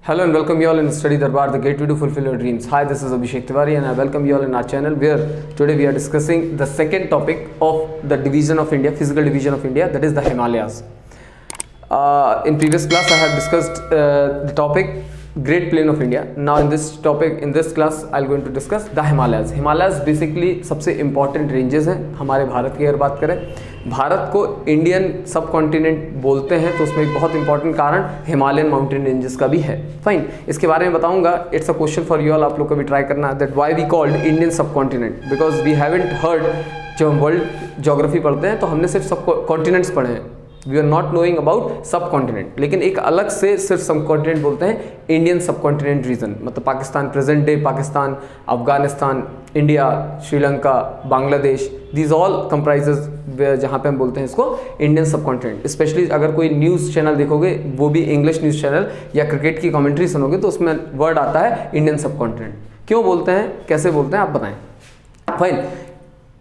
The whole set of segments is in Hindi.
Hello and welcome you all in Study Darbar, the gateway to fulfill your dreams. Hi, this is Abhishek Tiwari and I welcome you all in our channel where today we are discussing the second topic of the division of India, physical division of India, that is the Himalayas. In previous class I have discussed the topic Great Plain of India. Now in this class I am going to discuss the Himalayas. Himalayas basically सबसे important ranges हैं हमारे भारत की। अगर बात करें भारत को इंडियन सब कॉन्टिनेंट बोलते हैं तो उसमें एक बहुत इंपॉर्टेंट कारण हिमालयन माउंटेन रेंजेस का भी है। फाइन, इसके बारे में बताऊंगा। It's a question for you all, आप लोग को भी ट्राई करना है that why we called Indian subcontinent, because we haven't heard. जब हम वर्ल्ड ज्योग्राफी पढ़ते हैं तो हमने सिर्फ सब कॉन्टिनेंट्स पढ़े हैं, we are not knowing about subcontinent. लेकिन एक अलग से सिर्फ सब कॉन्टिनेंट बोलते हैं इंडियन सब कॉन्टिनेंट रीजन, मतलब Pakistan, present day Pakistan, Afghanistan, India, Sri Lanka, Bangladesh, these all comprises जहाँ पे हम बोलते हैं इसको इंडियन सब कॉन्टिनेंट। स्पेशली अगर कोई न्यूज़ चैनल देखोगे, वो भी इंग्लिश न्यूज़ चैनल, या क्रिकेट की कमेंट्री सुनोगे तो उसमें वर्ड आता है इंडियन सब कॉन्टिनेंट। क्यों बोलते हैं, कैसे बोलते हैं, आप बताएं। फाइन,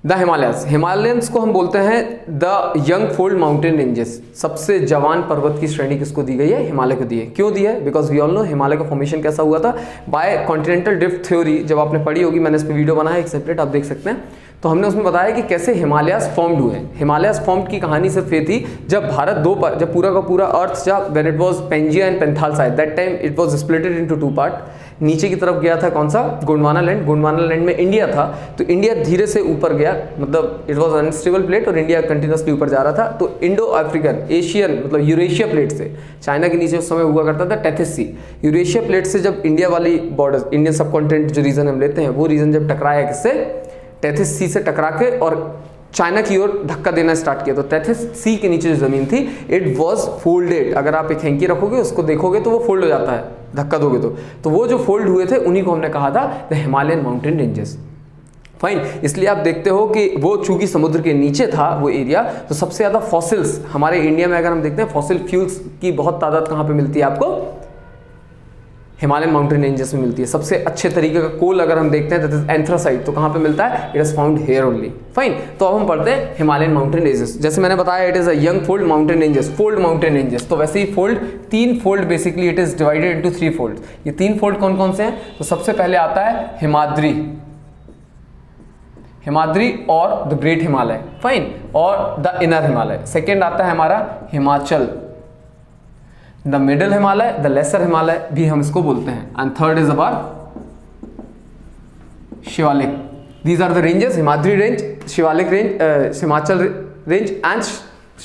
द हिमालयस, हिमालयंस को हम बोलते हैं the young fold mountain ranges. सबसे जवान पर्वत की श्रेणी किसको दी गई है? हिमालय को दी है। क्यों दी है? Because we all know Himalaya का फॉर्मेशन कैसा हुआ था बाय कॉन्टिनेंटल ड्रिफ्ट थ्योरी। जब आपने पढ़ी होगी, मैंने इस पर वीडियो बनाया एक सेपरेट, आप देख सकते हैं। तो हमने उसमें बताया कि कैसे हिमालयस फॉर्म्ड हुए। हिमालयस फॉर्म्ड की कहानी सिर्फ ये थी जब भारत जब पूरा का पूरा अर्थ, जब when it was Pangaea and Panthalassa, that time it was splitted into two part. नीचे की तरफ गया था कौन सा? गोंडवाना लैंड। गोंडवाना लैंड में इंडिया था, तो इंडिया धीरे से ऊपर गया, मतलब इट वाज अनस्टेबल प्लेट और इंडिया कंटिन्यूसली ऊपर जा रहा था। तो इंडो अफ्रीकन, एशियन, मतलब यूरेशिया प्लेट से, चाइना के नीचे उस समय हुआ करता था टेथिस सी, यूरेशिया प्लेट से जब इंडिया वाली बॉर्डर, इंडियन सब कॉन्टिनेंट जो रीजन हम लेते हैं, वो रीजन जब टकराया किससे? टेथिस सी से टकरा के और चाइना की ओर धक्का देना स्टार्ट किया। तो टेथिस सी के नीचे जो जमीन थी, इट वाज फोल्डेड। अगर आप एक हैंकी रखोगे, उसको देखोगे तो वो फोल्ड हो जाता है, धक्का दोगे तो वो जो फोल्ड हुए थे उन्हीं को हमने कहा था the Himalayan mountain ranges. Fine, इसलिए आप देखते हो कि वो चूंकि समुद्र के नीचे था वो एरिया, तो सबसे ज़्यादा फॉसिल्स हमारे इंडिया में, अगर हम देखते हैं फॉसिल फ्यूल्स की बहुत तादाद कहाँ पे मिलती है आपको? हिमालयन माउंटेन रेंजेस में मिलती है। सबसे अच्छे तरीके का कोल अगर हम देखते हैं दैट इज एंथ्रासाइट, तो कहाँ पे मिलता है? It is found here only. Fine, तो अब हम पढ़ते हैं हिमालयन माउंटेन रेंजेस। जैसे मैंने बताया, it is a young fold mountain ranges, fold mountain ranges. तो वैसे ही फोल्ड, तीन fold basically, it is divided into three fold. ये तीन फोल्ड कौन कौन से हैं? तो सबसे पहले आता है हिमाद्री, हिमाद्री और द ग्रेट हिमालय, फाइन, और द इनर हिमालय। सेकेंड आता है हमारा Himachal, the middle Himalaya, the lesser Himalaya भी हम इसको बोलते हैं, एंड थर्ड इज अबार Shivalik. These are the ranges, Himadri range, Shivalik range, Himachal range and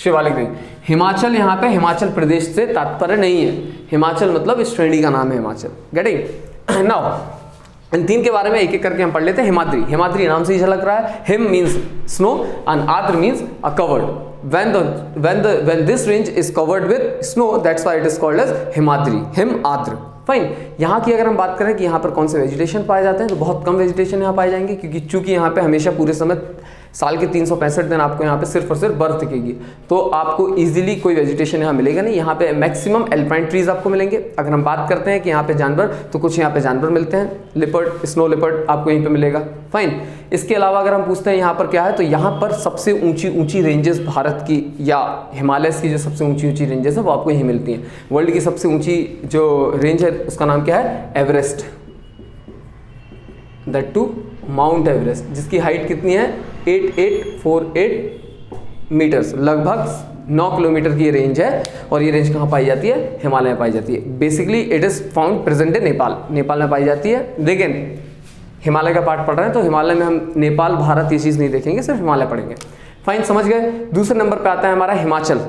Shivalik range. Himachal यहाँ पे हिमाचल प्रदेश से तात्पर्य नहीं है, हिमाचल मतलब इस श्रेणी का नाम है हिमाचल। गेटिंग? नाउ इन तीन के बारे में एक एक करके हम पढ़ लेते हैं। हिमाद्री, हिमाद्री नाम से ही झलक रहा है, हिम मीन्स स्नो एंड आद्र means a covered. When this range is covered with snow, that's why it is called as Himadri, him आद्र। फाइन, यहाँ की अगर हम बात करें कि यहाँ पर कौन से वेजिटेशन पाए जाते हैं, तो बहुत कम वेजिटेशन यहाँ पाए जाएंगे, क्योंकि चूंकि यहाँ पे हमेशा पूरे समय साल के 365 दिन आपको यहाँ पे सिर्फ और सिर्फ बर्फ दिखेगी, तो आपको इजीली कोई वेजिटेशन यहाँ मिलेगा नहीं। यहाँ पे मैक्सिमम एल्पाइन ट्रीज आपको मिलेंगे। अगर हम बात करते हैं कि यहाँ पे जानवर, तो कुछ यहाँ पे जानवर मिलते हैं, लिपर्ड, स्नो लिपर्ड आपको यहीं पे मिलेगा। फाइन, इसके अलावा अगर हम पूछते हैं यहाँ पर क्या है, तो यहाँ पर सबसे ऊंची रेंजेस भारत की या हिमालयस की जो सबसे ऊंची रेंजेस है वो आपको यहीं मिलती हैं। वर्ल्ड की सबसे ऊंची जो रेंज है उसका नाम क्या है? Everest, that too Mount Everest, जिसकी हाइट कितनी है? 8848 मीटर्स, लगभग 9 किलोमीटर की ये रेंज है। और ये रेंज कहाँ पाई जाती है? हिमालय में पाई जाती है। Basically it is found present in Nepal, Nepal में पाई जाती है। लेकिन हिमालय का पार्ट पढ़ रहे हैं तो हिमालय में हम नेपाल, भारत ये चीज़ नहीं देखेंगे, सिर्फ हिमालय पढ़ेंगे। फाइन, समझ गए। दूसरे नंबर पे आता है हमारा Himachal.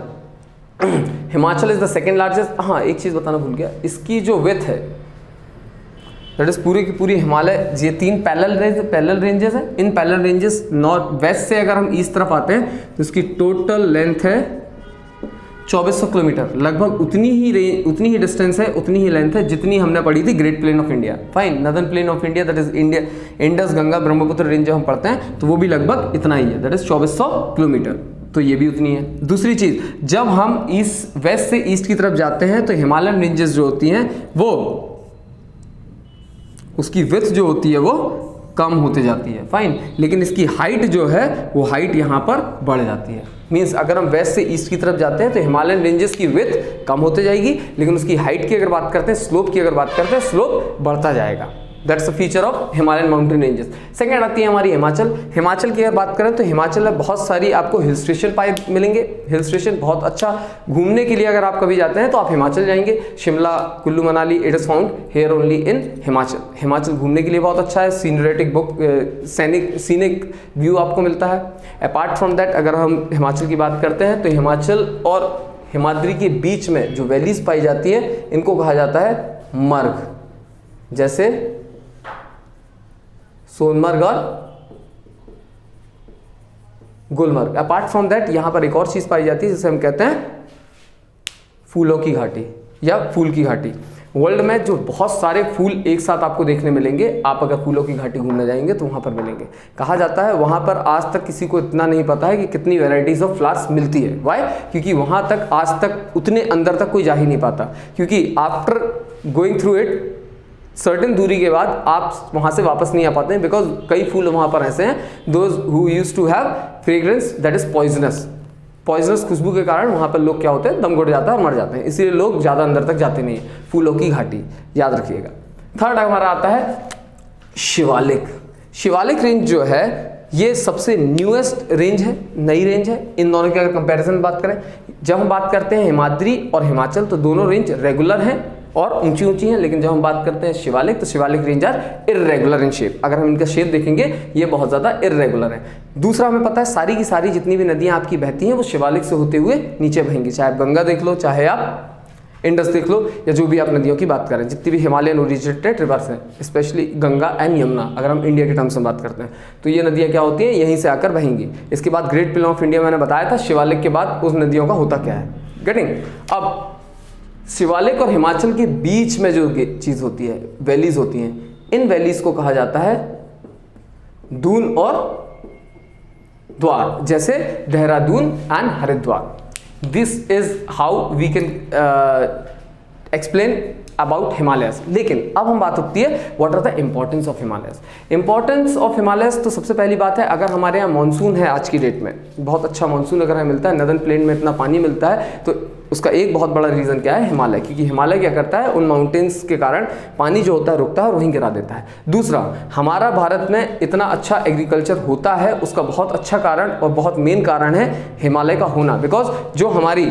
Himachal is the second largest. हाँ, एक चीज़ बताना भूल गया, इसकी जो विड्थ है, दैट इज पूरी की पूरी हिमालय, ये तीन पैरेलल रेंजेस हैं। In parallel ranges north west से अगर हम ईस्ट तरफ आते हैं तो इसकी टोटल लेंथ है 2400 किलोमीटर। लगभग उतनी ही डिस्टेंस है, उतनी ही लेंथ है जितनी हमने पढ़ी थी great plain of India. Fine, northern plane of India, that is India, Indus, Ganga, Brahmaputra range जो हम पढ़ते हैं, तो वो भी लगभग इतना ही है, दैट इज 2400 किलोमीटर। तो ये भी उतनी है। दूसरी चीज, जब हम वेस्ट से ईस्ट की तरफ जाते हैं तो हिमालयन रेंजेस जो होती हैं वो, उसकी विड्थ जो होती है वो कम होते जाती है। फाइन, लेकिन इसकी हाइट जो है वो हाइट यहाँ पर बढ़ जाती है। मीन्स अगर हम वेस्ट से ईस्ट की तरफ जाते हैं तो हिमालयन रेंजेस की विड्थ कम होते जाएगी, लेकिन उसकी हाइट की अगर बात करते हैं, स्लोप की अगर बात करते हैं, स्लोप बढ़ता जाएगा। That's a feature of Himalayan mountain ranges. Second आती है हमारी हिमाचल। हिमाचल की अगर बात करें तो हिमाचल में बहुत सारी आपको हिल स्टेशन पाए मिलेंगे। हिल स्टेशन बहुत अच्छा घूमने के लिए अगर आप कभी जाते हैं तो आप हिमाचल जाएंगे। Shimla, Kullu Manali, it is found here only in Himachal. Himachal घूमने के लिए बहुत अच्छा है। सीनरेटिक बुक सीनिक व्यू आपको मिलता है। अपार्ट फ्रॉम दैट अगर हम हिमाचल की बात करते हैं तो हिमाचल और हिमाद्री के बीच में जो वैलीज पाई जाती है इनको कहा जाता है मर्ग, जैसे सोनमर्ग और गुलमर्ग। अपार्ट फ्रॉम दैट यहां पर एक और चीज पाई जाती है जिसे हम कहते हैं फूलों की घाटी या फूल की घाटी। वर्ल्ड में जो बहुत सारे फूल एक साथ आपको देखने मिलेंगे, आप अगर फूलों की घाटी घूमने जाएंगे तो वहां पर मिलेंगे। कहा जाता है वहां पर आज तक किसी को इतना नहीं पता है कि कितनी वेराइटीज ऑफ फ्लावर्स मिलती है। व्हाई? क्योंकि वहां तक आज तक उतने अंदर तक कोई जा ही नहीं पाता, क्योंकि after going through it certain दूरी के बाद आप वहां से वापस नहीं आ पाते हैं, बिकॉज कई फूल वहां पर ऐसे हैं those who used to have fragrance that is poisonous खुशबू के कारण वहां पर लोग क्या होते हैं, दम घुट जाता है और मर जाते हैं। इसीलिए लोग ज्यादा अंदर तक जाते नहीं है। फूलों की घाटी याद रखिएगा। थर्ड हमारा आता है शिवालिक। शिवालिक रेंज जो है ये सबसे न्यूएस्ट रेंज है, नई रेंज है। इन दोनों की अगर कंपैरिजन बात करें, जब हम बात करते हैं हिमाद्री और हिमाचल तो दोनों रेंज रेगुलर हैं और ऊंची ऊंची हैं, लेकिन जब हम बात करते हैं शिवालिक तो Shivalik range are irregular in shape. अगर हम इनका शेप देखेंगे ये बहुत ज़्यादा इर्रेगुलर है। दूसरा हमें पता है सारी की सारी जितनी भी नदियां आपकी बहती हैं वो शिवालिक से होते हुए नीचे बहेंगी, चाहे आप गंगा देख लो, चाहे आप इंडस देख लो, या जो भी आप नदियों की बात करें, जितनी भी हिमालयन ओरिजिनेटेड रिवर्स हैं, स्पेशली गंगा एंड यमुना अगर हम इंडिया के टर्म्स में बात करते हैं तो ये नदियाँ क्या होती हैं, यहीं से आकर बहेंगी। इसके बाद ग्रेट प्लेन ऑफ इंडिया मैंने बताया था, शिवालिक के बाद उस नदियों का होता क्या है, गेटिंग। अब शिवालिक और हिमाचल के बीच में जो चीज़ होती है, वैलीज होती हैं, इन वैलीज को कहा जाता है दून और द्वार, जैसे Dehradun and Haridwar. This is how we can explain about Himalayas. लेकिन अब हम बात होती है what are the importance of Himalayas. Importance of Himalayas तो सबसे पहली बात है, अगर हमारे यहाँ मानसून है आज की डेट में, बहुत अच्छा मानसून अगर हमें मिलता है, नदर्न प्लेन में इतना पानी मिलता है, तो उसका एक बहुत बड़ा रीज़न क्या है, हिमालय। क्योंकि हिमालय क्या करता है, उन माउंटेन्स के कारण पानी जो होता है रुकता है और वहीं गिरा देता है। दूसरा, हमारा भारत में इतना अच्छा एग्रीकल्चर होता है, उसका बहुत अच्छा कारण और बहुत मेन कारण है हिमालय का होना। बिकॉज जो हमारी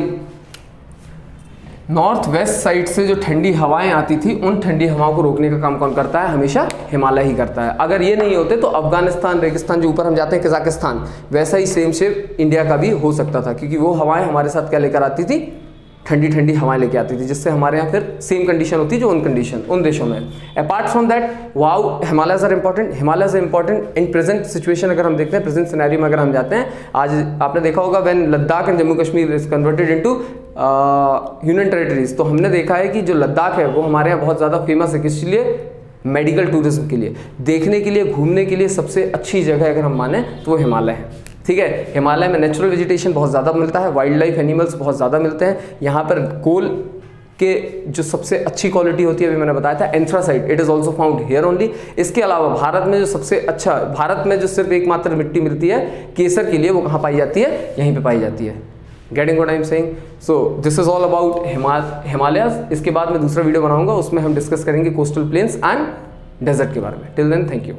नॉर्थ वेस्ट साइड से जो ठंडी हवाएं आती थी, उन ठंडी हवाओं को रोकने का काम कौन करता है, हमेशा हिमालय ही करता है। अगर ये नहीं होते तो अफगानिस्तान, रेगिस्तान जो ऊपर हम जाते हैं, कजाकिस्तान, वैसा ही सेम शेप इंडिया का भी हो सकता था, क्योंकि वो हवाएं हमारे साथ क्या लेकर आती थी, ठंडी ठंडी हवाएं लेके आती थी, जिससे हमारे यहाँ फिर सेम कंडीशन होती जो उन देशों में। Apart from that, wow, Himalayas are important. Himalayas are important in present situation. अगर हम देखते हैं प्रेजेंट सिनेरियो में, अगर हम जाते हैं, आज आपने देखा होगा when Ladakh and Jammu Kashmir is converted into union territories, तो हमने देखा है कि जो लद्दाख है वो हमारे यहाँ बहुत ज़्यादा फेमस है। किस लिए? मेडिकल टूरिज्म के लिए, देखने के लिए, घूमने के लिए सबसे अच्छी जगह अगर हम माने तो वो हिमालय है। ठीक है, हिमालय में नेचुरल वेजिटेशन बहुत ज़्यादा मिलता है, वाइल्ड लाइफ एनिमल्स बहुत ज़्यादा मिलते हैं। यहाँ पर कोल के जो सबसे अच्छी क्वालिटी होती है, अभी मैंने बताया था, anthracite, it is also found here only. इसके अलावा भारत में जो सबसे अच्छा, भारत में जो सिर्फ एकमात्र मिट्टी मिलती है केसर के लिए, वो कहाँ पाई जाती है, यहीं पर पाई जाती है। Getting what I am saying? So this is all about Himalayas. इसके बाद मैं दूसरा वीडियो बनाऊंगा, उसमें हम डिस्कस करेंगे कोस्टल प्लेन्स एंड डेजर्ट के बारे में। Till then, thank you.